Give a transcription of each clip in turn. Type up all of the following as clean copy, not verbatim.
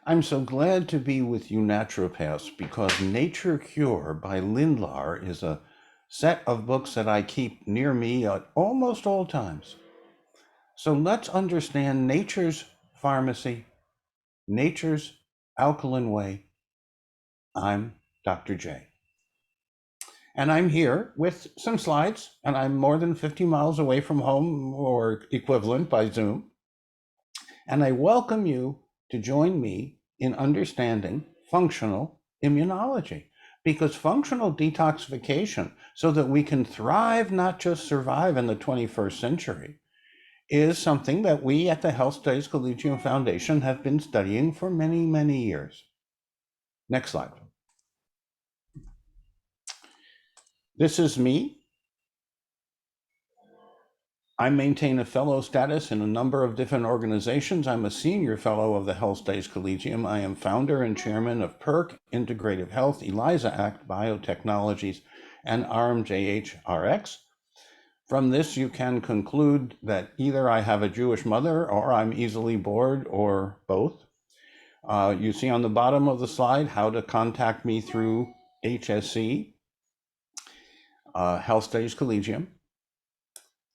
I'm so glad to be with you naturopaths because Nature Cure by Lindlar is a set of books that I keep near me at almost all times. So let's understand nature's pharmacy, nature's alkaline way. I'm Dr. J. And I'm here with some slides, and I'm more than 50 miles away from home or equivalent by Zoom. And I welcome you to join me in understanding functional immunology, because functional detoxification, so that we can thrive, not just survive in the 21st century, is something that we at the Health Studies Collegium Foundation have been studying for many, many years. Next slide. This is me. I maintain a fellow status in a number of different organizations. I'm a senior fellow of the Health Studies Collegium. I am founder and chairman of PERC, Integrative Health, ELISA Act, Biotechnologies, and RMJH-RX. From this, you can conclude that either I have a Jewish mother or I'm easily bored or both. You see on the bottom of the slide how to contact me through HSC, Health Studies Collegium.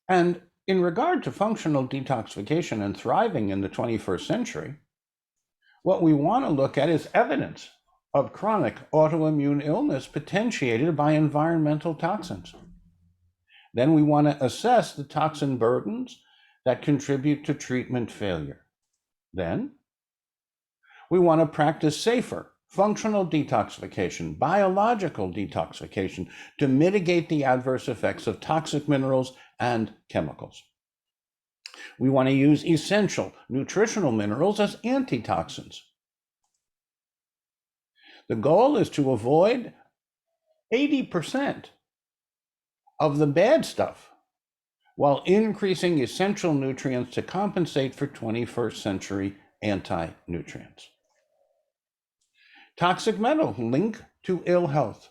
And in regard to functional detoxification and thriving in the 21st century, what we want to look at is evidence of chronic autoimmune illness potentiated by environmental toxins. Then we want to assess the toxin burdens that contribute to treatment failure. Then we want to practice safer functional detoxification, biological detoxification, to mitigate the adverse effects of toxic minerals and chemicals. We want to use essential nutritional minerals as antitoxins. The goal is to avoid 80% of the bad stuff while increasing essential nutrients to compensate for 21st century anti-nutrients. Toxic metal link to ill health.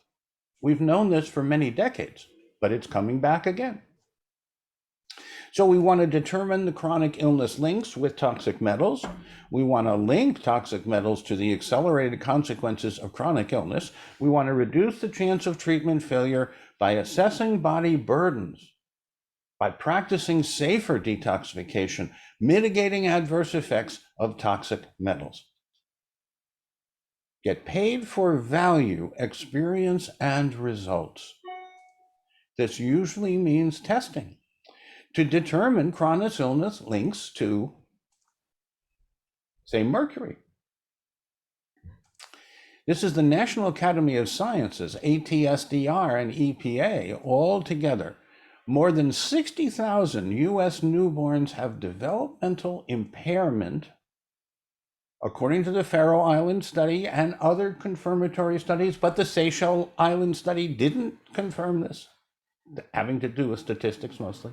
We've known this for many decades, but it's coming back again. So we want to determine the chronic illness links with toxic metals. We want to link toxic metals to the accelerated consequences of chronic illness. We want to reduce the chance of treatment failure by assessing body burdens, by practicing safer detoxification, mitigating adverse effects of toxic metals. Get paid for value, experience, and results. This usually means testing to determine chronic illness links to, say, mercury. This is the National Academy of Sciences, ATSDR, and EPA all together. More than 60,000 US newborns have developmental impairment, according to the Faroe Island study and other confirmatory studies, but the Seychelles Island study didn't confirm this, having to do with statistics mostly.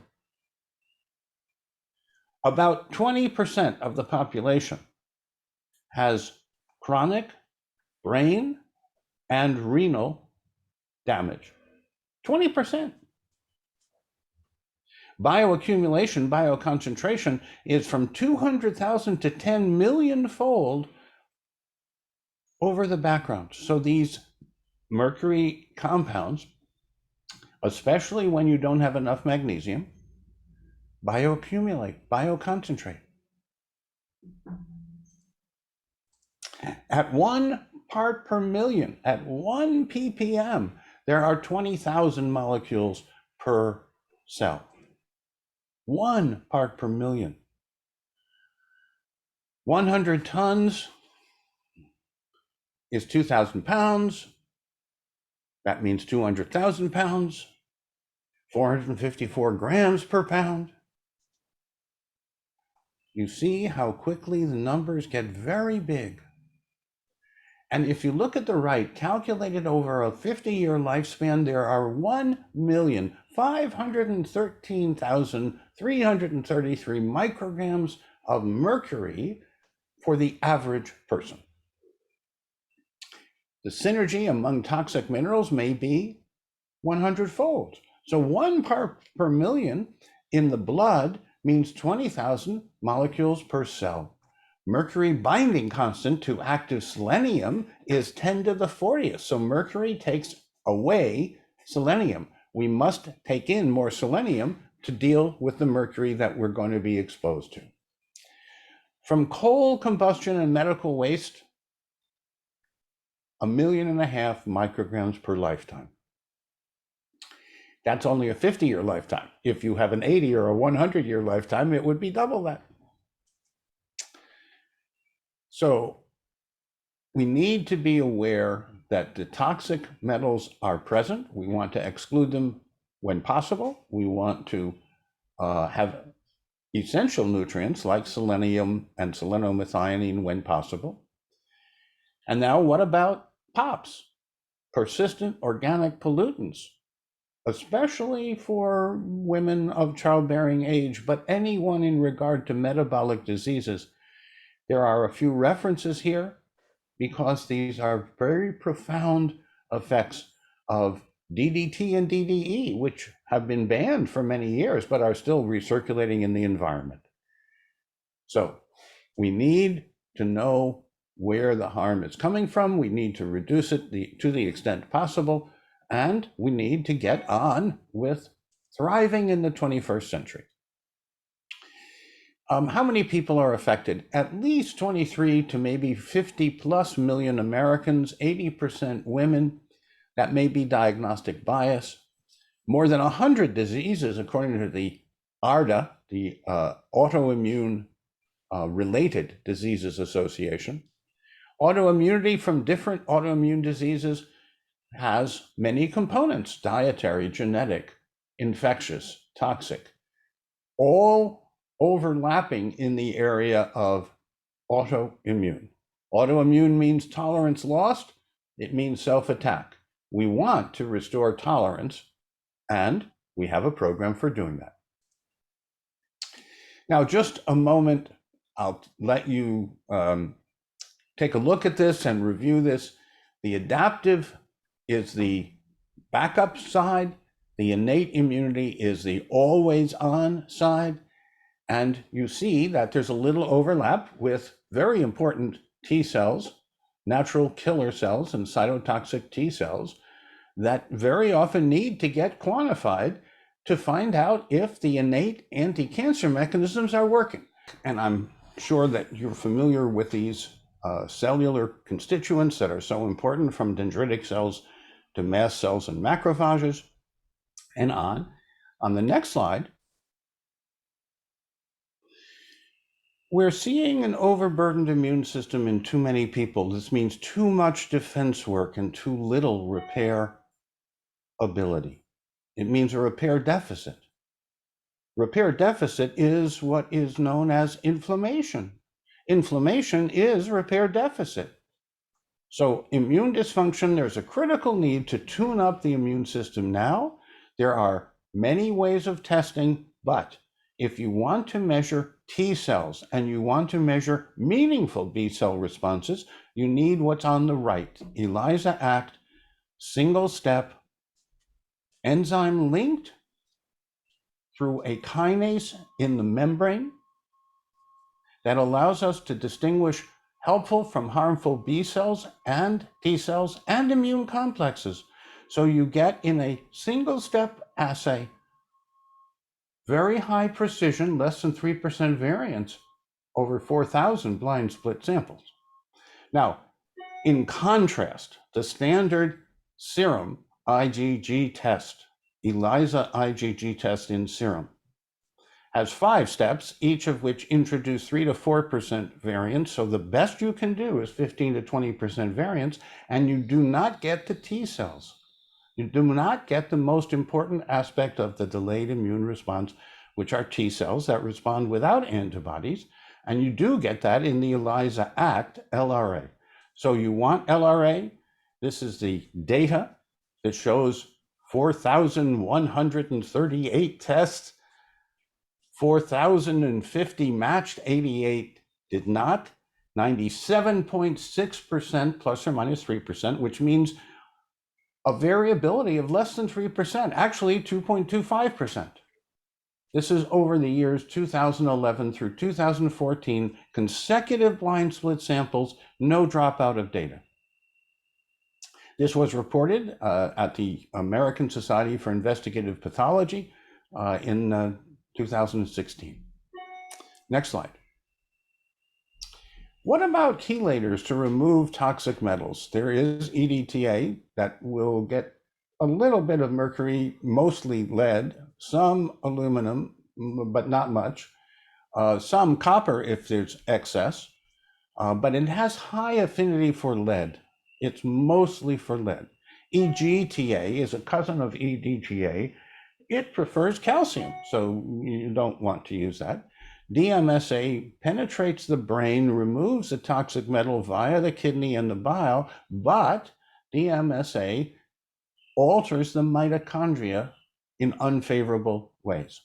About 20% of the population has chronic brain and renal damage. 20%. Bioaccumulation, bioconcentration is from 200,000 to 10 million fold over the background. So these mercury compounds, especially when you don't have enough magnesium, bioaccumulate, bioconcentrate. At 1 part per million, at 1 ppm, there are 20,000 molecules per cell. 1 part per million. 100 tons is 2,000 pounds. That means 200,000 pounds. 454 grams per pound. You see how quickly the numbers get very big. And if you look at the right, calculated over a 50-year lifespan, there are 1,513,333 micrograms of mercury for the average person. The synergy among toxic minerals may be 100-fold. So 1 part per million in the blood means 20,000 molecules per cell. Mercury binding constant to active selenium is 10 to the 40th. So mercury takes away selenium. We must take in more selenium to deal with the mercury that we're going to be exposed to. From coal combustion and medical waste, 1.5 million micrograms per lifetime. That's only a 50-year lifetime. If you have an 80 or a 100-year lifetime, it would be double that. So we need to be aware that the toxic metals are present. We want to exclude them when possible. We want to have essential nutrients like selenium and selenomethionine when possible. And now what about POPs, persistent organic pollutants, especially for women of childbearing age, but anyone in regard to metabolic diseases? There are a few references here because these are very profound effects of DDT and DDE, which have been banned for many years, but are still recirculating in the environment. So we need to know where the harm is coming from. We need to reduce it to the extent possible, and we need to get on with thriving in the 21st century. How many people are affected? At least 23 to maybe 50 plus million Americans, 80% women. That may be diagnostic bias. More than 100 diseases, according to the ARDA, the Autoimmune Related Diseases Association. Autoimmunity from different autoimmune diseases has many components: dietary, genetic, infectious, toxic, all overlapping in the area of autoimmune. Autoimmune means tolerance lost. It means self-attack. We want to restore tolerance, and we have a program for doing that. Now, just a moment, I'll let you take a look at this and review this. The adaptive is the backup side. The innate immunity is the always on side. And you see that there's a little overlap with very important T cells, natural killer cells and cytotoxic T cells that very often need to get quantified to find out if the innate anti-cancer mechanisms are working. And I'm sure that you're familiar with these cellular constituents that are so important, from dendritic cells to mast cells and macrophages and on. On the next slide, we're seeing an overburdened immune system in too many people. This means too much defense work and too little repair ability. It means a repair deficit. Repair deficit is what is known as inflammation. Inflammation is repair deficit. So immune dysfunction, there's a critical need to tune up the immune system now. There are many ways of testing, but if you want to measure T cells and you want to measure meaningful B cell responses, you need what's on the right. ELISA ACT, single step, enzyme linked through a kinase in the membrane that allows us to distinguish helpful from harmful B cells and T cells and immune complexes. So you get, in a single step assay, very high precision, less than 3% variance over 4,000 blind split samples. Now, in contrast, the standard serum IgG test, ELISA IgG test in serum, has 5 steps, each of which introduce 3 to 4% variance. So the best you can do is 15 to 20% variance, and you do not get the T cells. You do not get the most important aspect of the delayed immune response, which are T cells that respond without antibodies. And you do get that in the ELISA ACT LRA. So you want LRA. This is the data that shows 4,138 tests, 4,050 matched, 88 did not, 97.6% plus or minus 3%, which means a variability of less than 3%, actually 2.25%. This is over the years 2011 through 2014, consecutive blind split samples, no dropout of data. This was reported at the American Society for Investigative Pathology in 2016. Next slide. What about chelators to remove toxic metals? There is EDTA that will get a little bit of mercury, mostly lead, some aluminum, but not much, some copper if there's excess, but it has high affinity for lead. It's mostly for lead. EGTA is a cousin of EDTA. It prefers calcium, so you don't want to use that. DMSA penetrates the brain, removes the toxic metal via the kidney and the bile, but DMSA alters the mitochondria in unfavorable ways.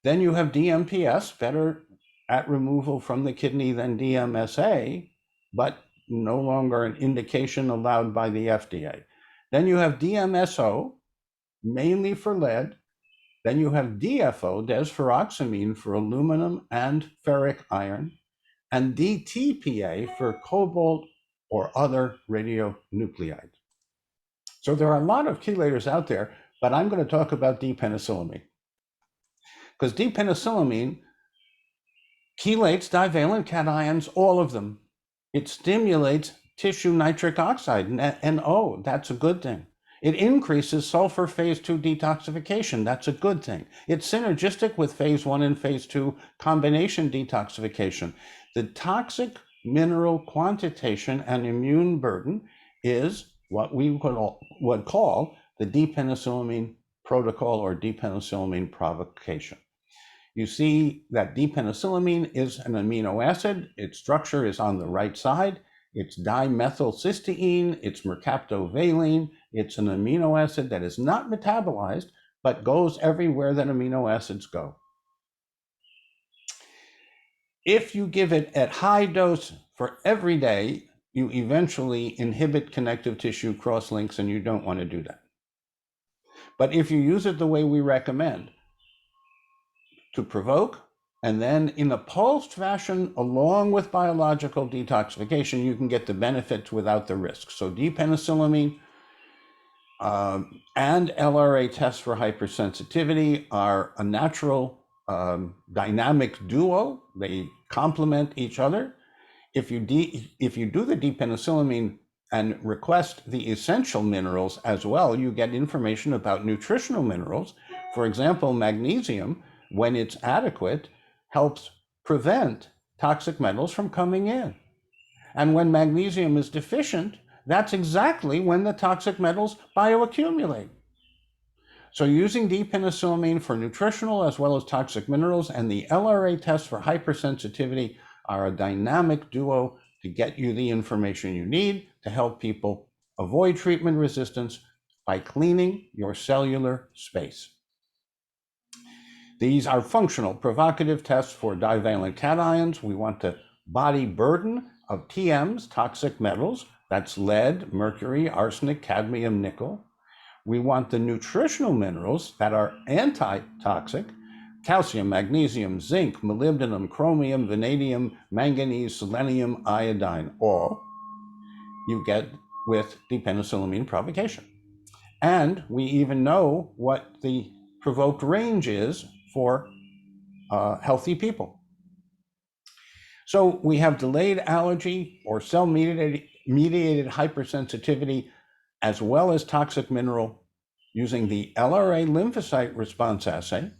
Then you have DMPS, better at removal from the kidney than DMSA, but no longer an indication allowed by the FDA. Then you have DMSO, mainly for lead. Then you have DFO, desferoxamine, for aluminum and ferric iron, and DTPA for cobalt or other radionuclides. So there are a lot of chelators out there, but I'm going to talk about D-penicillamine. Because D-penicillamine chelates divalent cations, all of them. It stimulates tissue nitric oxide, NO. That's a good thing. It increases sulfur phase 2 detoxification. That's a good thing. It's synergistic with phase 1 and phase 2 combination detoxification. The toxic mineral quantitation and immune burden is what we would call the D-penicillamine protocol or D-penicillamine provocation. You see that D-penicillamine is an amino acid. Its structure is on the right side. It's dimethylcysteine, it's mercaptovaline. It's an amino acid that is not metabolized, but goes everywhere that amino acids go. If you give it at high dose for every day, you eventually inhibit connective tissue crosslinks, and you don't want to do that. But if you use it the way we recommend, to provoke, and then in a pulsed fashion, along with biological detoxification, you can get the benefits without the risks. So D-penicillamine and LRA tests for hypersensitivity are a natural dynamic duo. They complement each other. If you do the D-penicillamine and request the essential minerals as well, you get information about nutritional minerals. For example, magnesium, when it's adequate, helps prevent toxic metals from coming in. And when magnesium is deficient, that's exactly when the toxic metals bioaccumulate. So using D-penicillamine for nutritional as well as toxic minerals and the LRA test for hypersensitivity are a dynamic duo to get you the information you need to help people avoid treatment resistance by cleaning your cellular space. These are functional provocative tests for divalent cations. We want the body burden of TMs, toxic metals. That's lead, mercury, arsenic, cadmium, nickel. We want the nutritional minerals that are anti-toxic: calcium, magnesium, zinc, molybdenum, chromium, vanadium, manganese, selenium, iodine. All you get with D-penicillamine provocation. And we even know what the provoked range is for healthy people. So we have delayed allergy or cell-mediated hypersensitivity, as well as toxic mineral, using the LRA lymphocyte response assay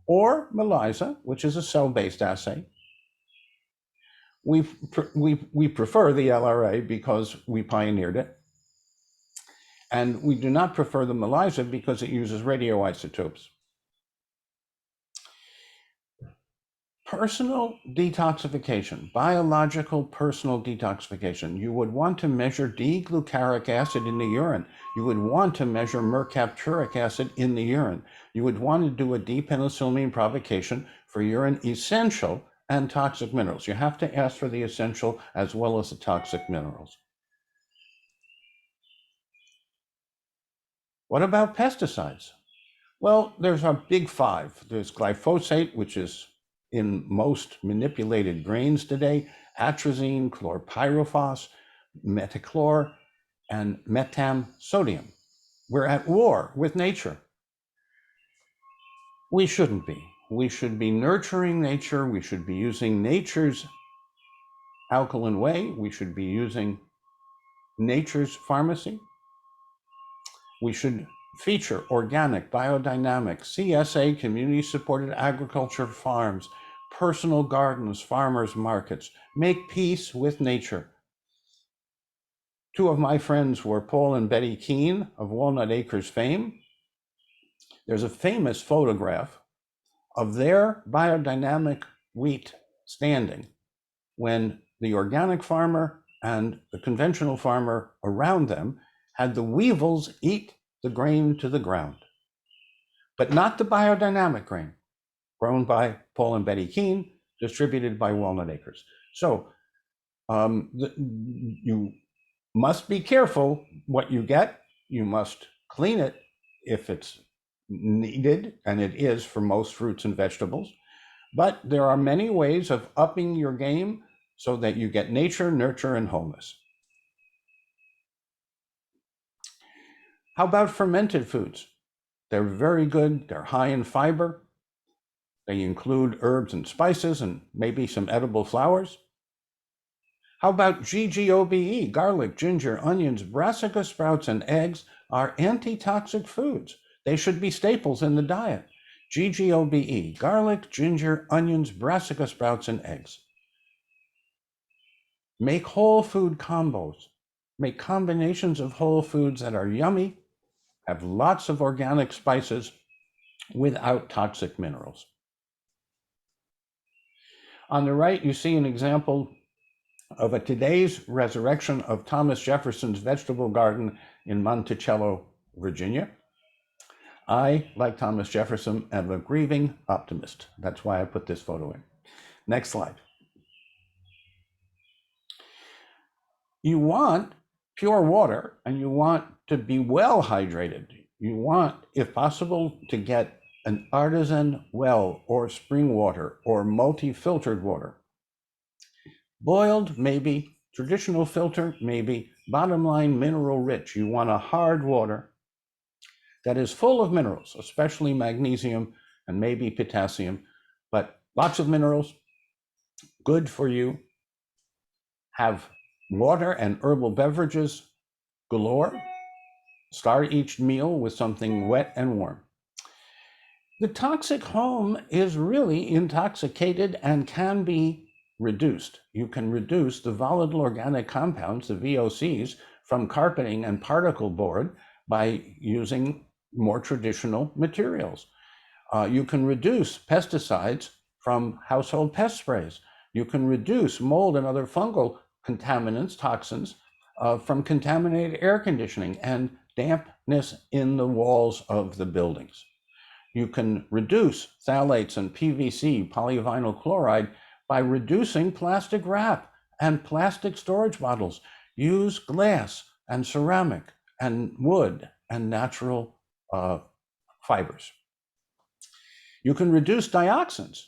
or ELISA, which is a cell-based assay. We prefer the LRA because we pioneered it. And we do not prefer the ELISA because it uses radioisotopes. Personal detoxification, biological personal detoxification. You would want to measure D-glucaric acid in the urine. You would want to measure mercapturic acid in the urine. You would want to do a D-penicillamine provocation for urine essential and toxic minerals. You have to ask for the essential as well as the toxic minerals. What about pesticides? Well, there's a big five. There's glyphosate, which is in most manipulated grains today, atrazine, chlorpyrifos, metachlor, and metam-sodium. We're at war with nature. We shouldn't be. We should be nurturing nature. We should be using nature's alkaline way. We should be using nature's pharmacy. We should feature organic, biodynamic, CSA, community-supported agriculture farms, personal gardens, farmers markets. Make peace with nature. Two of my friends were Paul and Betty Keene of Walnut Acres fame. There's a famous photograph of their biodynamic wheat standing when the organic farmer and the conventional farmer around them had the weevils eat the grain to the ground, but not the biodynamic grain grown by Paul and Betty Keene, distributed by Walnut Acres. So you must be careful what you get. You must clean it if it's needed, and it is for most fruits and vegetables. But there are many ways of upping your game so that you get nature, nurture, and wholeness. How about fermented foods? They're very good. They're high in fiber. They include herbs and spices and maybe some edible flowers. How about GGOBE? Garlic, ginger, onions, brassica sprouts, and eggs are antitoxic foods. They should be staples in the diet. GGOBE, garlic, ginger, onions, brassica sprouts, and eggs. Make whole food combos. Make combinations of whole foods that are yummy, have lots of organic spices without toxic minerals. On the right, you see an example of today's resurrection of Thomas Jefferson's vegetable garden in Monticello, Virginia. I, like Thomas Jefferson, am a grieving optimist. That's why I put this photo in. Next slide. You want pure water, and you want to be well hydrated. You want, if possible, to get an artisan well or spring water or multi-filtered water. Boiled, maybe. Traditional filter, maybe. Bottom line, mineral rich. You want a hard water that is full of minerals, especially magnesium and maybe potassium, but lots of minerals, good for you. Have water and herbal beverages galore. Start each meal with something wet and warm. The toxic home is really intoxicated and can be reduced. You can reduce the volatile organic compounds, the VOCs, from carpeting and particle board by using more traditional materials. You can reduce pesticides from household pest sprays. You can reduce mold and other fungal contaminants, toxins, from contaminated air conditioning and dampness in the walls of the buildings. You can reduce phthalates and PVC, polyvinyl chloride, by reducing plastic wrap and plastic storage bottles. Use glass and ceramic and wood and natural fibers. You can reduce dioxins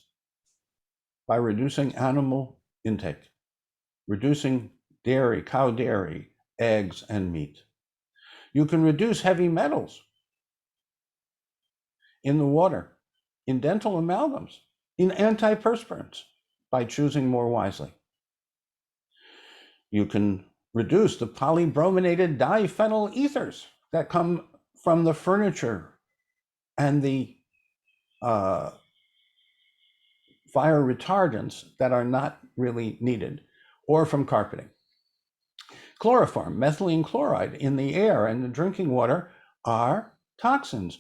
by reducing animal intake, reducing dairy, cow dairy, eggs, and meat. You can reduce heavy metals in the water, in dental amalgams, in antiperspirants by choosing more wisely. You can reduce the polybrominated diphenyl ethers that come from the furniture and the fire retardants that are not really needed, or from carpeting. Chloroform, methylene chloride in the air and the drinking water are toxins.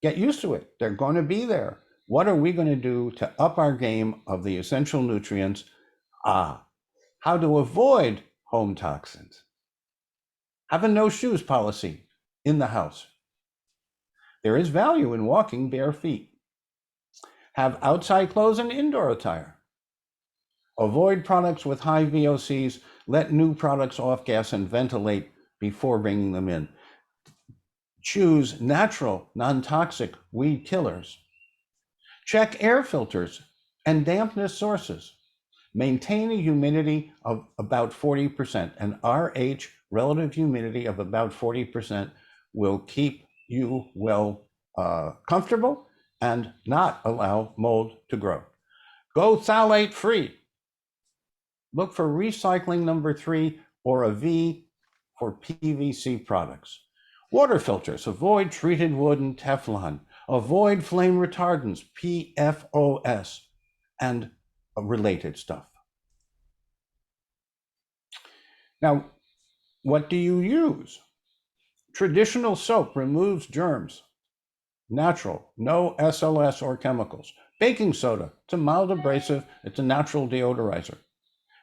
Get used to it. They're going to be there. What are we going to do to up our game of the essential nutrients? How to avoid home toxins. Have a no shoes policy in the house. There is value in walking bare feet. Have outside clothes and indoor attire. Avoid products with high VOCs. Let new products off gas and ventilate before bringing them in. Choose natural, non-toxic weed killers. Check air filters and dampness sources. Maintain a humidity of about 40%. An RH, relative humidity of about 40%, will keep you well comfortable and not allow mold to grow. Go phthalate free. Look for recycling number 3 or a V for PVC products. Water filters, avoid treated wood and Teflon. Avoid flame retardants, PFOS, and related stuff. Now, what do you use? Traditional soap removes germs. Natural, no SLS or chemicals. Baking soda, it's a mild abrasive, it's a natural deodorizer.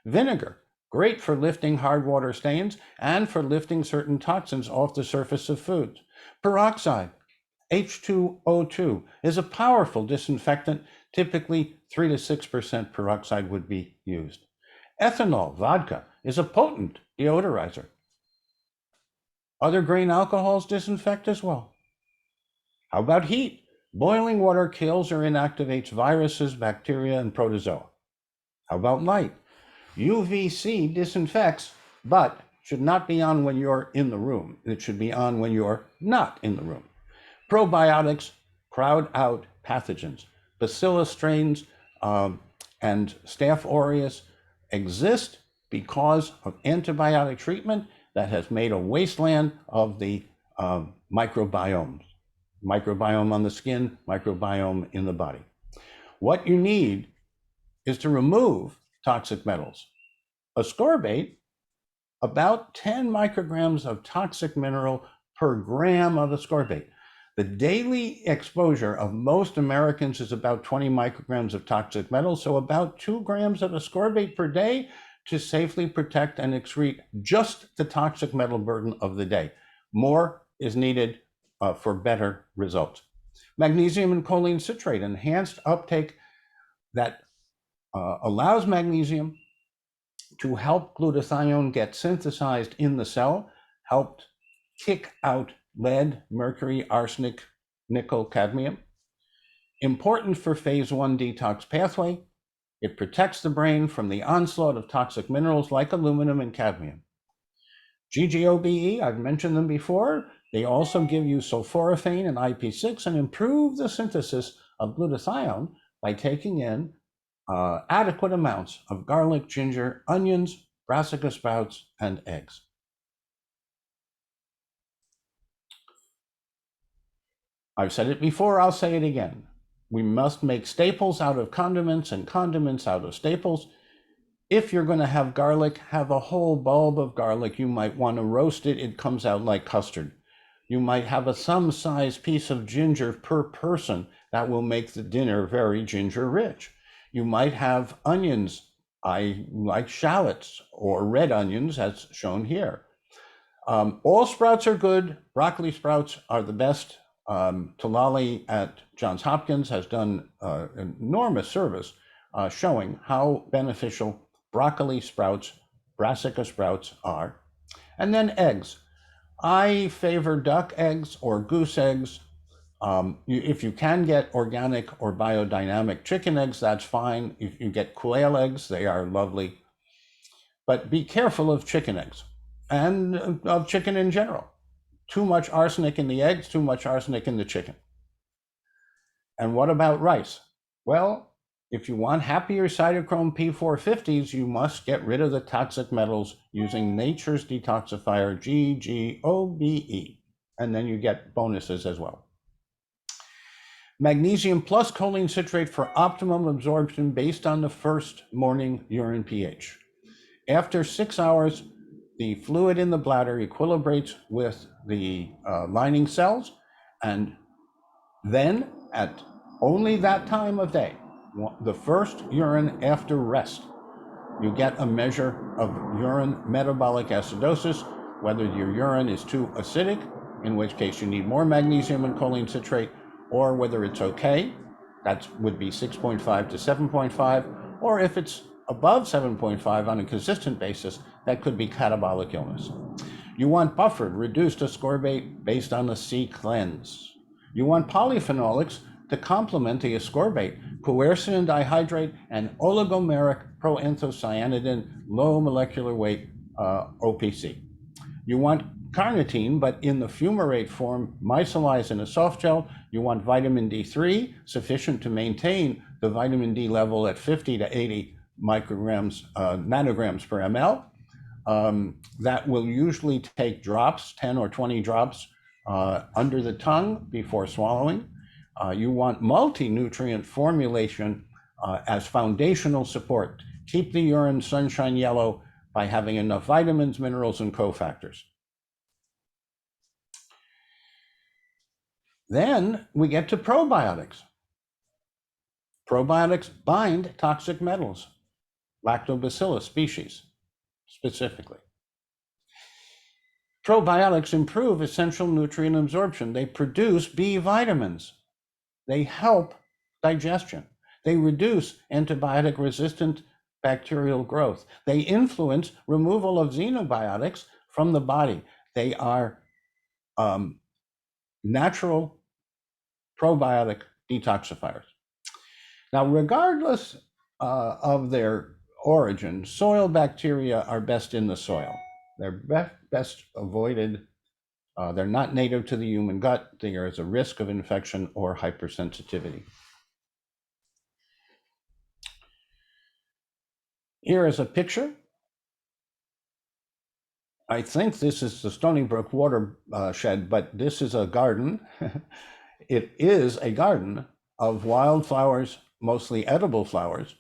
Vinegar, great for lifting hard water stains and for lifting certain toxins off the surface of foods. Peroxide, H2O2, is a powerful disinfectant. Typically 3 to 6% peroxide would be used. Ethanol, vodka, is a potent deodorizer. Other grain alcohols disinfect as well. How about heat? Boiling water kills or inactivates viruses, bacteria, and protozoa. How about light? UVC disinfects, but should not be on when you're in the room. It should be on when you're not in the room. Probiotics crowd out pathogens. Bacillus strains and Staph aureus exist because of antibiotic treatment that has made a wasteland of the microbiomes. Microbiome on the skin, microbiome in the body. What you need is to remove toxic metals. Ascorbate, about 10 micrograms of toxic mineral per gram of ascorbate. The daily exposure of most Americans is about 20 micrograms of toxic metals, so about 2 grams of ascorbate per day to safely protect and excrete just the toxic metal burden of the day. More is needed for better results. Magnesium and choline citrate, enhanced uptake that allows magnesium to help glutathione get synthesized in the cell, helped kick out lead, mercury, arsenic, nickel, cadmium. Important for phase 1 detox pathway. It protects the brain from the onslaught of toxic minerals like aluminum and cadmium. GGOBE, I've mentioned them before. They also give you sulforaphane and IP6 and improve the synthesis of glutathione by taking in adequate amounts of garlic, ginger, onions, brassica sprouts, and eggs. I've said it before, I'll say it again. We must make staples out of condiments and condiments out of staples. If you're going to have garlic, have a whole bulb of garlic. You might want to roast it. It comes out like custard. You might have a some-sized piece of ginger per person. That will make the dinner very ginger rich. You might have onions. I like shallots or red onions, as shown here. All sprouts are good. Broccoli sprouts are the best. Talali at Johns Hopkins has done enormous service showing how beneficial broccoli sprouts, brassica sprouts are. And then eggs. I favor duck eggs or goose eggs. If you can get organic or biodynamic chicken eggs, that's fine. If you get quail eggs, they are lovely. But be careful of chicken eggs and of chicken in general. Too much arsenic in the eggs, too much arsenic in the chicken. And what about rice? Well, if you want happier cytochrome P450s, you must get rid of the toxic metals using nature's detoxifier, GGOBE. And then you get bonuses as well. Magnesium plus choline citrate for optimum absorption based on the first morning urine pH. After 6 hours, the fluid in the bladder equilibrates with the lining cells, and then at only that time of day, the first urine after rest, you get a measure of urine metabolic acidosis, whether your urine is too acidic, in which case you need more magnesium and choline citrate, or whether it's okay, that would be 6.5 to 7.5, or if it's above 7.5 on a consistent basis, that could be catabolic illness. You want buffered, reduced ascorbate based on the C cleanse. You want polyphenolics to complement the ascorbate, quercetin dihydrate, and oligomeric proanthocyanidin, low molecular weight OPC. You want carnitine, but in the fumarate form, micellized in a soft gel. You want vitamin D3, sufficient to maintain the vitamin D level at 50 to 80 nanograms per ml. That will usually take drops, 10 or 20 drops under the tongue before swallowing. You want multi-nutrient formulation as foundational support. Keep the urine sunshine yellow by having enough vitamins, minerals, and cofactors. Then we get to probiotics. Probiotics bind toxic metals, lactobacillus species specifically. Probiotics improve essential nutrient absorption. They produce B vitamins. They help digestion. They reduce antibiotic-resistant bacterial growth. They influence removal of xenobiotics from the body. They are natural probiotic detoxifiers. Now, regardless of their origin, soil bacteria are best in the soil. They're best avoided. They're not native to the human gut. There is a risk of infection or hypersensitivity. Here is a picture. I think this is the Stony Brook watershed, but this is a garden. It is a garden of wildflowers, mostly edible flowers.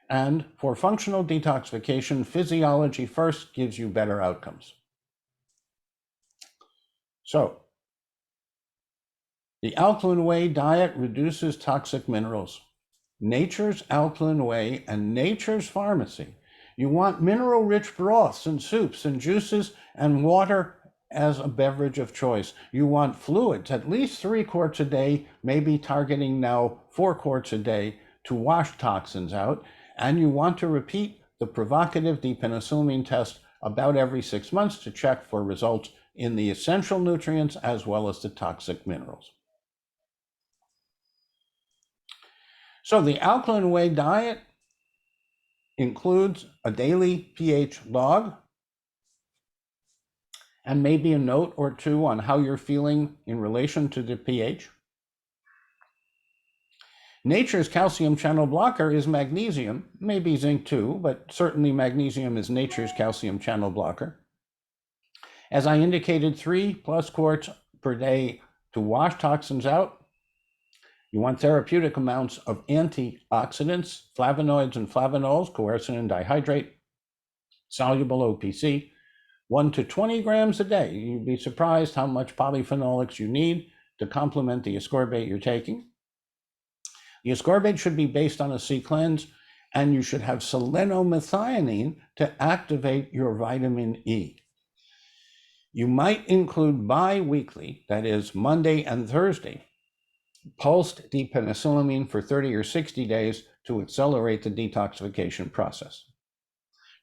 And for functional detoxification, physiology first gives you better outcomes. So, the alkaline whey diet reduces toxic minerals. Nature's alkaline whey and nature's pharmacy. You want mineral-rich broths and soups and juices and water as a beverage of choice. You want fluids, at least 3 quarts a day, maybe targeting now 4 quarts a day to wash toxins out. And you want to repeat the provocative depenicillamine test about every 6 months to check for results in the essential nutrients as well as the toxic minerals. So the alkaline whey diet includes a daily pH log and maybe a note or two on how you're feeling in relation to the pH. Nature's calcium channel blocker is magnesium, maybe zinc too, but certainly magnesium is nature's calcium channel blocker. As I indicated, 3+ quarts per day to wash toxins out. You want therapeutic amounts of antioxidants, flavonoids and flavanols, quercetin dihydrate, soluble OPC, 1 to 20 grams a day. You'd be surprised how much polyphenolics you need to complement the ascorbate you're taking. The ascorbate should be based on a C cleanse, and you should have selenomethionine to activate your vitamin E. You might include bi-weekly, that is Monday and Thursday, pulsed depenicillamine for 30 or 60 days to accelerate the detoxification process.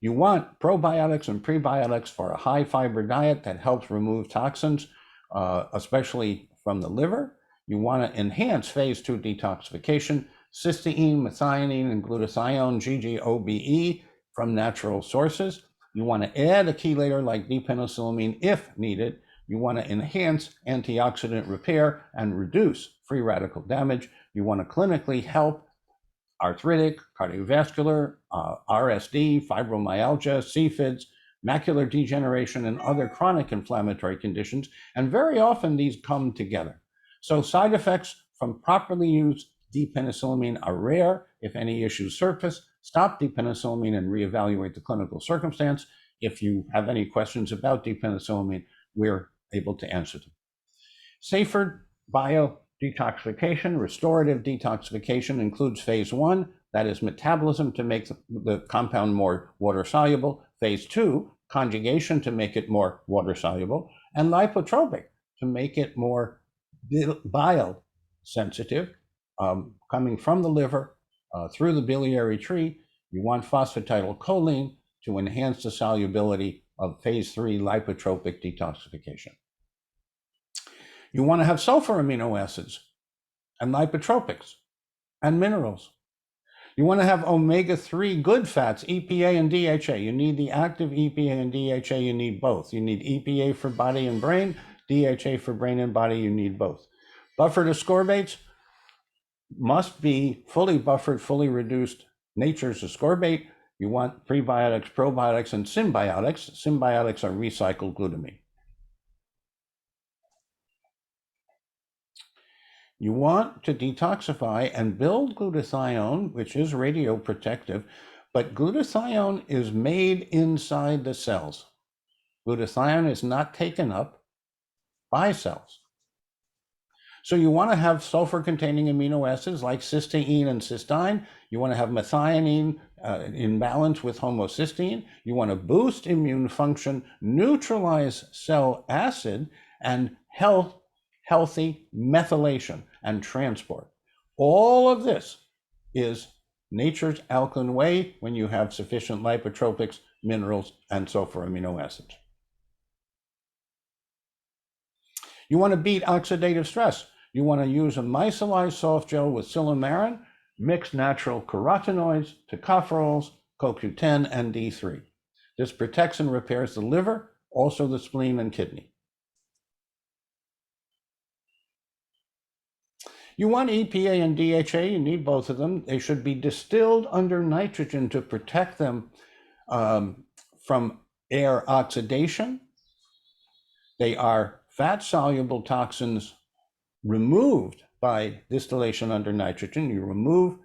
You want probiotics and prebiotics for a high fiber diet that helps remove toxins, especially from the liver. You want to enhance phase 2 detoxification, cysteine, methionine, and glutathione, GGOBE from natural sources. You want to add a chelator like depenicillamine if needed. You want to enhance antioxidant repair and reduce free radical damage. You want to clinically help arthritic, cardiovascular, RSD, fibromyalgia, CFIDs, macular degeneration, and other chronic inflammatory conditions. And very often these come together. So side effects from properly used depenicillamine are rare. If any issues surface, stop depenicillamine and reevaluate the clinical circumstance. If you have any questions about depenicillamine, we're able to answer them. Safer bio-detoxification, restorative detoxification includes phase 1, that is metabolism to make the compound more water-soluble, phase 2, conjugation to make it more water-soluble, and lipotropic to make it more bile-sensitive, coming from the liver through the biliary tree. You want phosphatidylcholine to enhance the solubility of phase 3 lipotropic detoxification. You want to have sulfur amino acids and lipotropics and minerals. You want to have omega-3 good fats, EPA and DHA. You need the active EPA and DHA, you need both. You need EPA for body and brain, DHA for brain and body, you need both. Buffered ascorbates must be fully buffered, fully reduced nature's ascorbate. You want prebiotics, probiotics, and symbiotics. Symbiotics are recycled glutamine. You want to detoxify and build glutathione, which is radioprotective, but glutathione is made inside the cells. Glutathione is not taken up by cells. So you want to have sulfur-containing amino acids like cysteine and cysteine. You want to have methionine in balance with homocysteine. You want to boost immune function, neutralize cell acid, and healthy methylation and transport. All of this is nature's alkaline way when you have sufficient lipotropics, minerals, and sulfur amino acids. You want to beat oxidative stress. You want to use a micellized soft gel with silymarin, mix natural carotenoids, tocopherols, CoQ10, and D3. This protects and repairs the liver, also the spleen and kidney. You want EPA and DHA, you need both of them. They should be distilled under nitrogen to protect them from air oxidation. They are fat-soluble toxins removed by distillation under nitrogen. You remove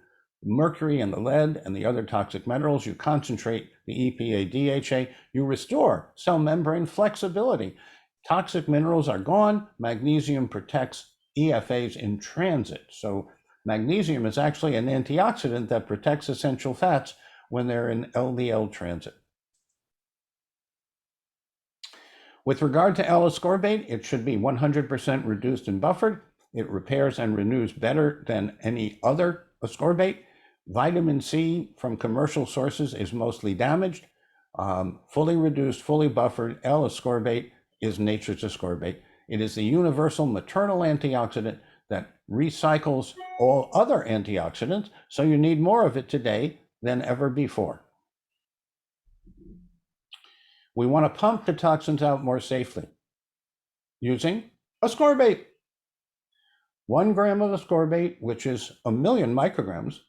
mercury and the lead and the other toxic minerals. You concentrate the EPA, DHA. You restore cell membrane flexibility. Toxic minerals are gone. Magnesium protects EFAs in transit. So magnesium is actually an antioxidant that protects essential fats when they're in LDL transit. With regard to L-ascorbate, it should be 100% reduced and buffered. It repairs and renews better than any other ascorbate. Vitamin C from commercial sources is mostly damaged. Fully reduced, fully buffered L-ascorbate is nature's ascorbate. It is the universal maternal antioxidant that recycles all other antioxidants, so you need more of it today than ever before. We want to pump the toxins out more safely using ascorbate. 1 gram of ascorbate, which is 1,000,000 micrograms,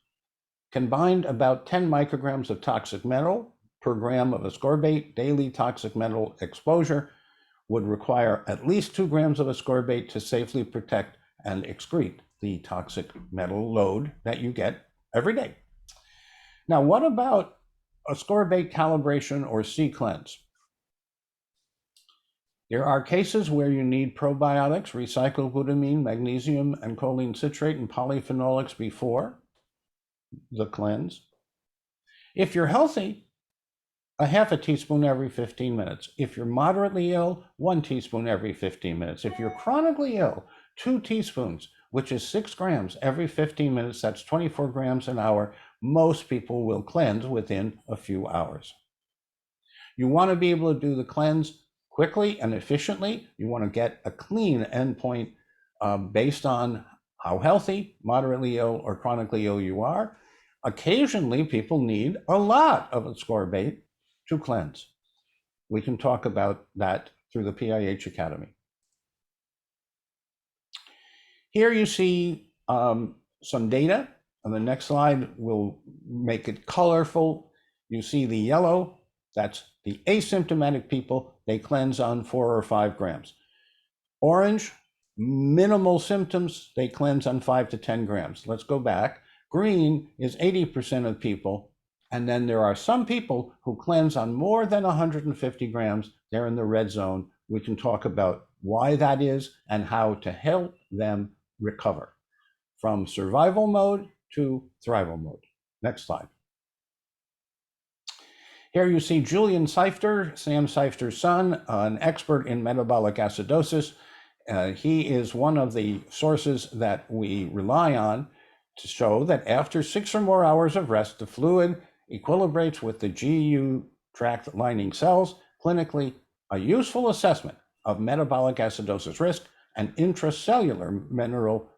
can bind about 10 micrograms of toxic metal per gram of ascorbate. Daily toxic metal exposure would require at least 2 grams of ascorbate to safely protect and excrete the toxic metal load that you get every day. Now, what about ascorbate calibration or C-cleanse? There are cases where you need probiotics, recycled glutamine, magnesium, and choline citrate, and polyphenolics before the cleanse. If you're healthy, a half a teaspoon every 15 minutes. If you're moderately ill, 1 teaspoon every 15 minutes. If you're chronically ill, 2 teaspoons, which is 6 grams every 15 minutes. That's 24 grams an hour. Most people will cleanse within a few hours. You want to be able to do the cleanse quickly and efficiently. You want to get a clean endpoint based on how healthy, moderately ill, or chronically ill you are. Occasionally, people need a lot of ascorbate to cleanse. We can talk about that through the PIH Academy. Here you see some data. On the next slide, we'll make it colorful. You see the yellow, that's the asymptomatic people. They cleanse on 4 or 5 grams. Orange, minimal symptoms. They cleanse on 5 to 10 grams. Let's go back. Green is 80% of people. And then there are some people who cleanse on more than 150 grams. They're in the red zone. We can talk about why that is and how to help them recover from survival mode to thrival mode. Next slide. Here you see Julian Seifter, Sam Seifter's son, an expert in metabolic acidosis. He is one of the sources that we rely on to show that after 6 or more hours of rest, the fluid equilibrates with the GU tract lining cells, clinically a useful assessment of metabolic acidosis risk and intracellular mineral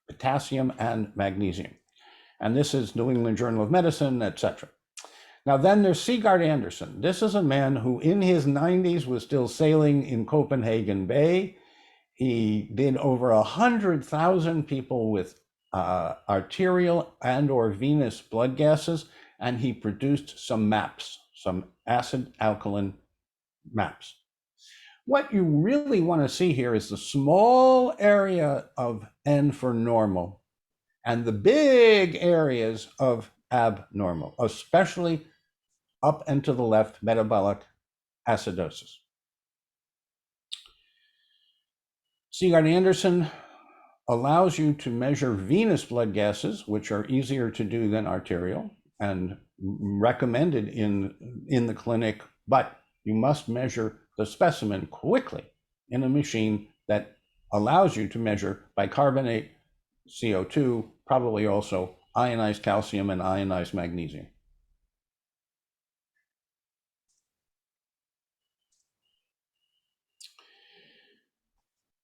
potassium and magnesium. And this is New England Journal of Medicine, etc. Now then there's Sigurd Andersen. This is a man who in his 90s was still sailing in Copenhagen Bay. He did over 100,000 people with arterial and or venous blood gases, and he produced some maps, some acid alkaline maps. What you really want to see here is the small area of N for normal and the big areas of abnormal, especially up and to the left metabolic acidosis. Sigurd Andersen allows you to measure venous blood gases, which are easier to do than arterial and recommended in the clinic, but you must measure the specimen quickly in a machine that allows you to measure bicarbonate, CO2, probably also ionized calcium and ionized magnesium.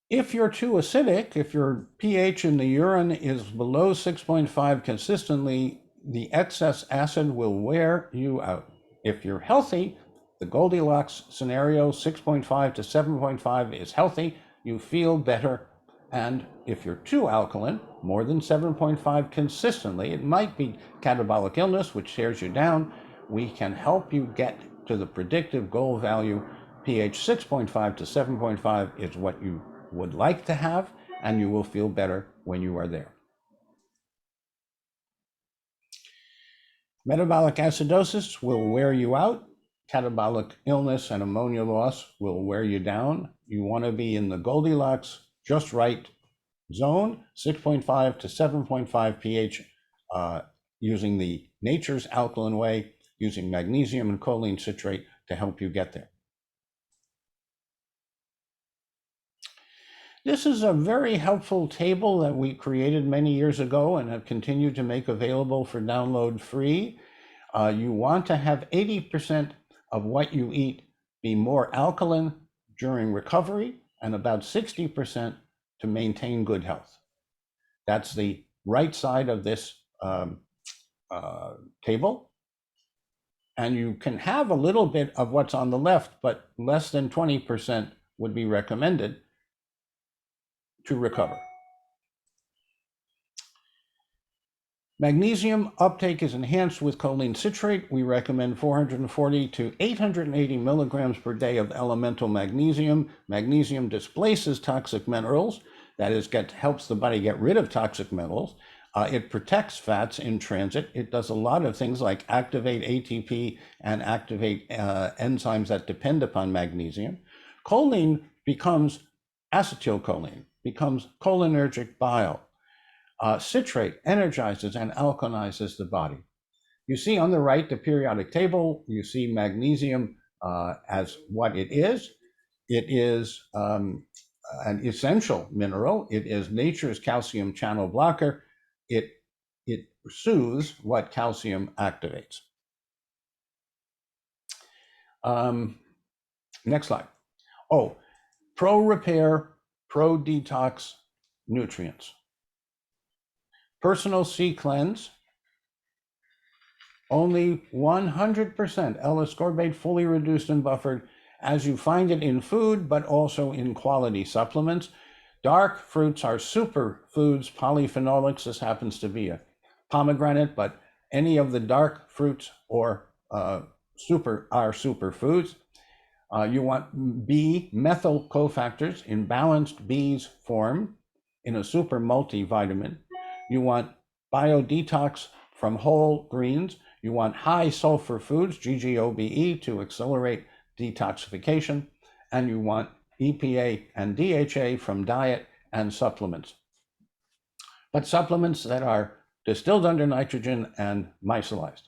If you're too acidic, if your pH in the urine is below 6.5 consistently, the excess acid will wear you out. If you're healthy, the Goldilocks scenario, 6.5 to 7.5 is healthy, you feel better. And if you're too alkaline, more than 7.5 consistently, it might be catabolic illness, which tears you down. We can help you get to the predictive goal value. pH 6.5 to 7.5 is what you would like to have, and you will feel better when you are there. Metabolic acidosis will wear you out. Catabolic illness and ammonia loss will wear you down. You want to be in the Goldilocks just right zone, 6.5 to 7.5 pH, using the nature's alkaline way, using magnesium and choline citrate to help you get there. This is a very helpful table that we created many years ago and have continued to make available for download free. You want to have 80% of what you eat be more alkaline during recovery and about 60% to maintain good health. That's the right side of this table. And you can have a little bit of what's on the left, but less than 20% would be recommended to recover. Magnesium uptake is enhanced with choline citrate. We recommend 440 to 880 milligrams per day of elemental magnesium. Magnesium displaces toxic minerals, that is, helps the body get rid of toxic metals. It protects fats in transit. It does a lot of things like activate ATP and activate enzymes that depend upon magnesium. Choline becomes acetylcholine, becomes cholinergic bile. Citrate energizes and alkalizes the body. You see on the right the periodic table. You see magnesium as what it is. It is an essential mineral. It is nature's calcium channel blocker. It soothes what calcium activates. Next slide. Oh, pro-repair, pro-detox nutrients. Personal C cleanse, only 100% L-ascorbate, fully reduced and buffered, as you find it in food, but also in quality supplements. Dark fruits are superfoods, polyphenolics. This happens to be a pomegranate, but any of the dark fruits or are superfoods. You want B methyl cofactors in balanced B's form in a super multivitamin. You want biodetox from whole greens. You want high sulfur foods, GGOBE, to accelerate detoxification. And you want EPA and DHA from diet and supplements. But supplements that are distilled under nitrogen and micellized.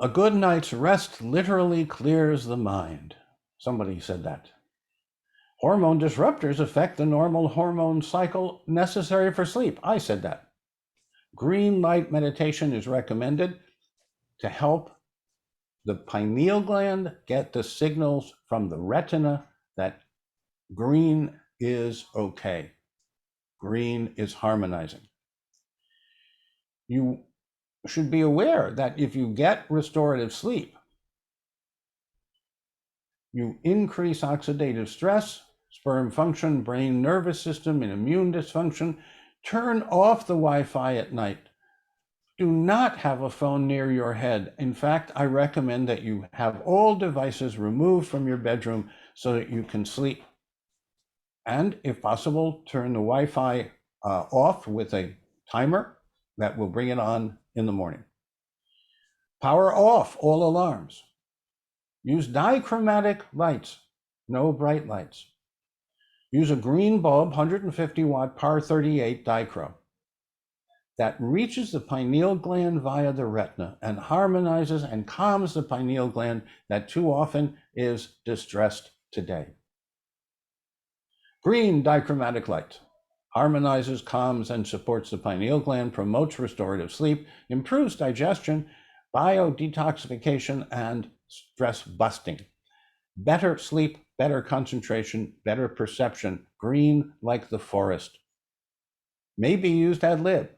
A good night's rest literally clears the mind. Somebody said that. Hormone disruptors affect the normal hormone cycle necessary for sleep. I said that. Green light meditation is recommended to help the pineal gland get the signals from the retina that green is okay. Green is harmonizing. You should be aware that if you get restorative sleep, you increase oxidative stress, sperm function, brain nervous system, and immune dysfunction. Turn off the Wi-Fi at night. Do not have a phone near your head. In fact, I recommend that you have all devices removed from your bedroom so that you can sleep. And if possible, turn the Wi-Fi off with a timer that will bring it on in the morning. Power off all alarms. Use dichromatic lights, no bright lights. Use a green bulb, 150 watt par 38 dichro that reaches the pineal gland via the retina and harmonizes and calms the pineal gland that too often is distressed today. Green dichromatic light harmonizes, calms, and supports the pineal gland, promotes restorative sleep, improves digestion, biodetoxification, and stress busting. Better sleep, better concentration, better perception. Green like the forest. May be used ad lib.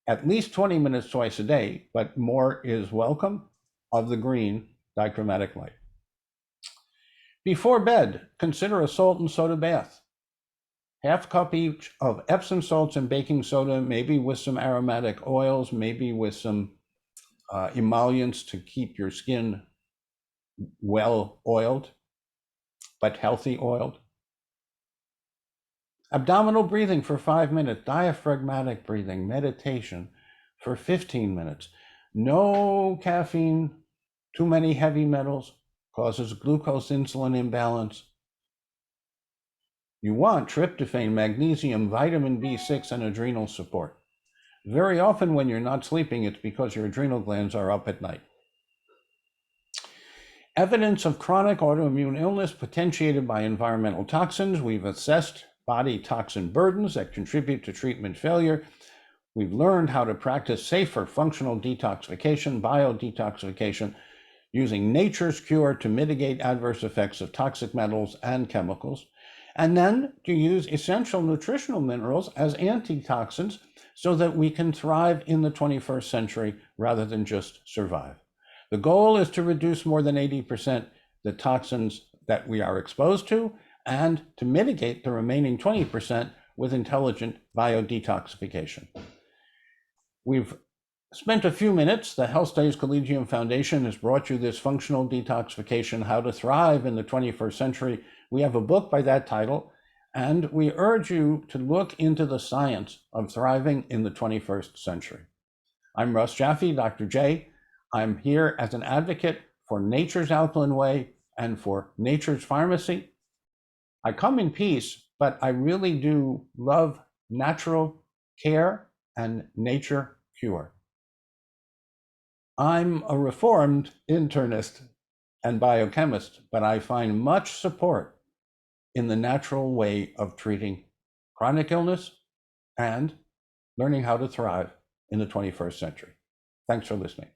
At least 20 minutes twice a day, but more is welcome of the green dichromatic light. Before bed, consider a salt and soda bath. Half cup each of Epsom salts and baking soda, maybe with some aromatic oils, maybe with some emollients to keep your skin well oiled, but healthy oiled. Abdominal breathing for 5 minutes, diaphragmatic breathing, meditation for 15 minutes. No caffeine, too many heavy metals, causes glucose insulin imbalance. You want tryptophan, magnesium, vitamin B6, and adrenal support. Very often when you're not sleeping, it's because your adrenal glands are up at night. Evidence of chronic autoimmune illness potentiated by environmental toxins. We've assessed body toxin burdens that contribute to treatment failure. We've learned how to practice safer functional detoxification, biodetoxification, using nature's cure to mitigate adverse effects of toxic metals and chemicals. And then to use essential nutritional minerals as antitoxins so that we can thrive in the 21st century rather than just survive. The goal is to reduce more than 80% the toxins that we are exposed to and to mitigate the remaining 20% with intelligent biodetoxification. We've spent a few minutes. The Health Studies Collegium Foundation has brought you this functional detoxification, How to Thrive in the 21st Century. We have a book by that title, and we urge you to look into the science of thriving in the 21st century. I'm Russ Jaffe, Dr. J. I'm here as an advocate for Nature's Alkaline Way and for Nature's Pharmacy. I come in peace, but I really do love natural care and nature cure. I'm a reformed internist and biochemist, but I find much support in the natural way of treating chronic illness and learning how to thrive in the 21st century. Thanks for listening.